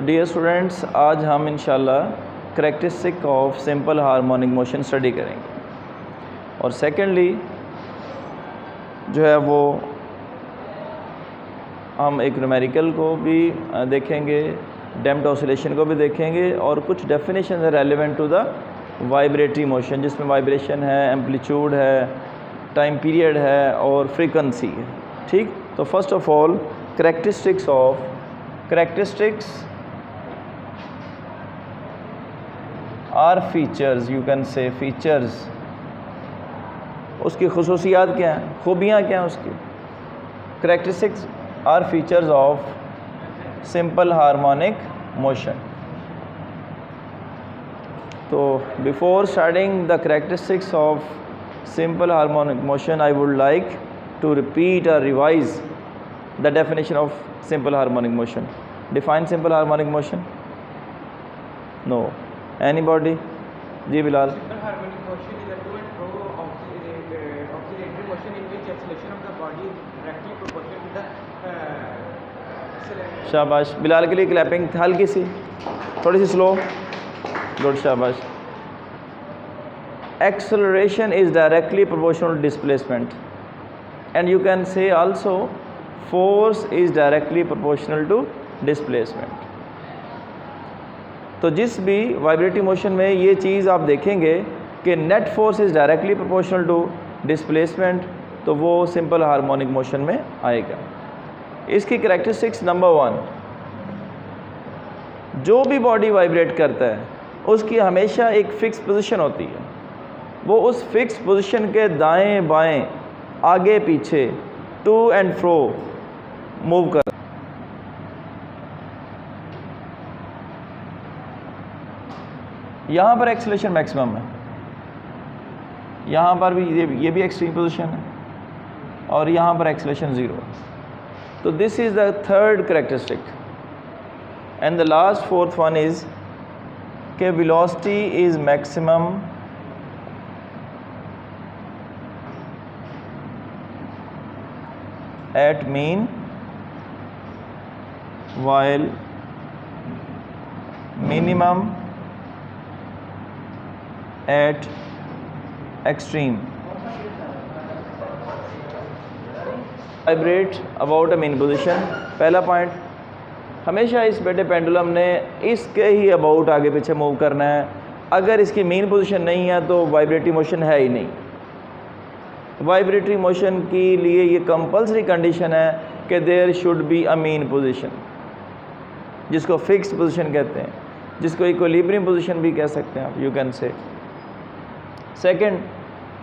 Dear students, आज हम इंशाल्लाह characteristic of simple harmonic motion study करेंगे और सेकेंडली जो है वो हम एक न्यूमेरिकल को भी देखेंगे, डैम्प्ड ऑसिलेशन को भी देखेंगे और कुछ डेफिनेशन है relevant to the vibratory motion, जिसमें वाइब्रेशन है, एम्पलीट्यूड है, टाइम पीरियड है और फ्रीक्वेंसी है। ठीक, तो first of all characteristics or features, you can say features. उसकी खुसूसियात क्या हैं, खूबियाँ क्या हैं उसकी। Characteristics or features of simple harmonic motion. तो before starting the characteristics of simple harmonic motion, I would like to repeat or revise the definition of simple harmonic motion. Define simple harmonic motion. No. Anybody? जी Bilal. Simple harmonic motion is a to and fro oscillatory motion in which oscillation of the body is directly proportional to the acceleration. शाबाश. बिलाल के लिए clapping हल्की सी, थोड़ी सी slow. Good, शाबाश. Acceleration is directly proportional to displacement, and you can say also force is directly proportional to displacement. तो जिस भी vibrating motion में ये चीज़ आप देखेंगे कि net force is directly proportional to displacement, तो वो सिंपल हार्मोनिक मोशन में आएगा। इसकी करैक्टरिस्टिक्स नंबर 1, जो भी बॉडी वाइब्रेट करता है उसकी हमेशा एक फ़िक्स पोजीशन होती है। वो उस फिक्स पोजीशन के दाएं बाएं, आगे पीछे, टू एंड फ्रो मूव कर। यहाँ पर एक्सेलरेशन मैक्सिमम है, यहाँ पर भी ये भी एक्सट्रीम पोजीशन है और यहाँ पर एक्सेलरेशन 0 है। तो this is the third characteristic. And the last fourth one is के velocity is maximum at mean while minimum at extreme. Vibrate about a mean position. पहला पॉइंट, हमेशा इस बेटे पेंडुलम ने इसके ही अबाउट आगे पीछे मूव करना है। अगर इसकी मेन पोजीशन नहीं है तो वाइब्रेटरी मोशन है ही नहीं। वाइब्रेटरी मोशन के लिए ये कंपल्सरी कंडीशन है कि there should be a mean position, जिसको फिक्स्ड पोजीशन कहते हैं, जिसको इक्विलिब्रियम पोजीशन भी कह सकते हैं आप, यू कैन से। सेकंड,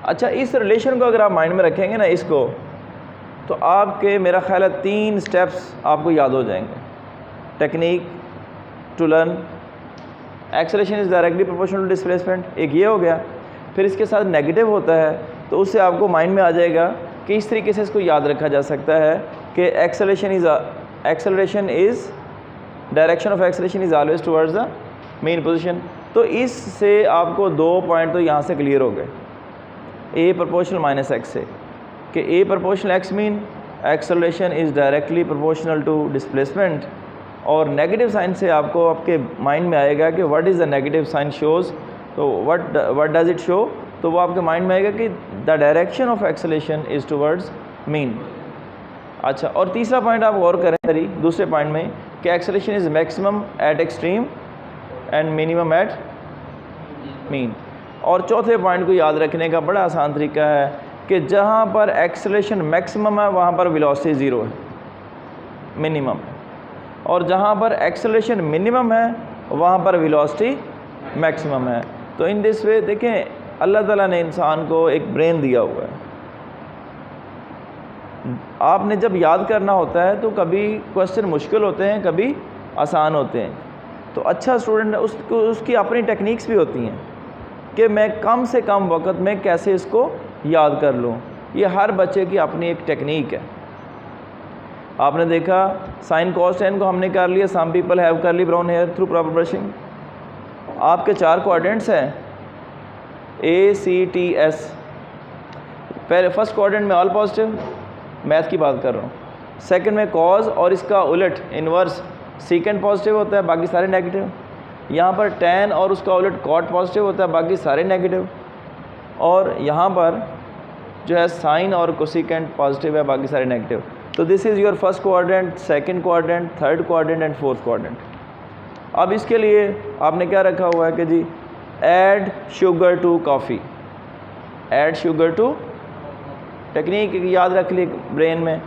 अच्छा, इस रिलेशन को अगर आप माइंड में रखेंगे ना इसको, तो आपके मेरा ख्याल है 3 स्टेप्स आपको याद हो जाएंगे। Technique to learn, acceleration is directly proportional to displacement, एक ये हो गया। फिर इसके साथ नेगेटिव होता है, तो उससे आपको माइंड में आ जाएगा कि इस तरीके से इसको याद रखा जा सकता है कि acceleration is direction of acceleration is always towards the main position. तो इससे आपको 2 पॉइंट तो यहाँ से क्लियर हो गए, ए प्रोपोर्शनल माइनस एक्स से, कि a proportional X mean acceleration is directly proportional to displacement. और नेगेटिव साइन से आपको आपके माइंड में आएगा कि what is the negative sign shows, तो व्हाट डज़ इट शो, तो वो आपके माइंड में आएगा कि the direction of acceleration is towards mean. अच्छा, और तीसरा पॉइंट आप गौर करें दूसरे पॉइंट में कि acceleration is maximum at extreme and minimum at mean. और चौथे पॉइंट को याद रखने का बड़ा आसान तरीका है कि जहाँ पर एक्सेलरेशन मैक्सिमम है वहाँ पर वेलोसिटी 0 है, मिनिमम है, और जहाँ पर एक्सेलरेशन मिनिमम है वहाँ पर वेलोसिटी मैक्सिमम है। तो इन दिस वे देखें, अल्लाह ताला ने इंसान को एक ब्रेन दिया हुआ है। आपने जब याद करना होता है तो कभी क्वेश्चन मुश्किल होते हैं, कभी आसान होते हैं। तो अच्छा स्टूडेंट उसको उसकी अपनी टेक्निक्स भी होती हैं कि मैं कम से कम वक्त में कैसे इसको याद कर लूँ। ये हर बच्चे की अपनी एक टेक्निक है। आपने देखा साइन कॉस टेन को हमने कर लिया, some people have curly brown hair through proper brushing. आपके 4 क्वाड्रेंट्स हैं ACTS। पहले फर्स्ट क्वाड्रेंट में ऑल पॉजिटिव, मैथ की बात कर रहा हूँ। सेकंड में कॉज और इसका उलट इन्वर्स सीकेंट पॉजिटिव होता है, बाकी सारे नेगेटिव। यहाँ पर tan और उसका उलट कॉट पॉजिटिव होता है, बाकी सारे नेगेटिव। और यहाँ पर जो है साइन और कोसिकेंट पॉजिटिव है, बाकी सारे नेगेटिव। तो this is your first quadrant, second quadrant, third quadrant and fourth quadrant. अब इसके लिए आपने क्या रखा हुआ है कि जी add sugar to coffee, add sugar to, technique याद रख ली ब्रेन में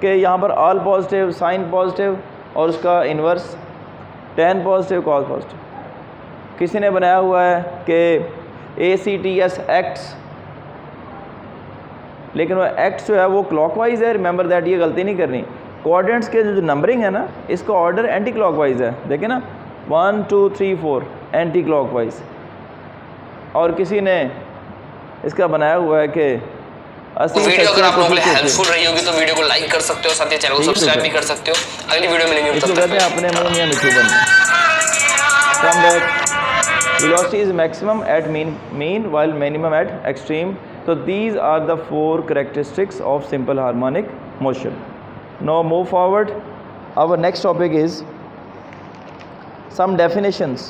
कि यहाँ पर ऑल पॉजिटिव, साइन पॉजिटिव और उसका inverse tan positive, cos positive. किसी ने बनाया हुआ है कि ACTS एक्ट्स, लेकिन वो एक्ट्स जो है वो क्लॉकवाइज है। रिमेंबर दैट, ये गलती नहीं करनी। कोऑर्डिनेट्स के जो नंबरिंग है ना, इसका ऑर्डर एंटी क्लॉकवाइज है। देखिए ना 1 2 3 4 एंटी क्लॉकवाइज। और किसी ने इसका बनाया हुआ है कि वीडियो अगर आप लोगों के लिए हेल्पफुल रही होगी तो वीडियो को लाइक कर सकते हो, साथ ही चैनल को सब्सक्राइब भी कर सकते हो। अगली वीडियो मिलेंगे, इसको कहते हैं अपने मुंह में मिठू बनना। Come back velocity is maximum at mean while minimum at extreme. So these are the 4 characteristics of simple harmonic motion. Now move forward. Our next topic is some definitions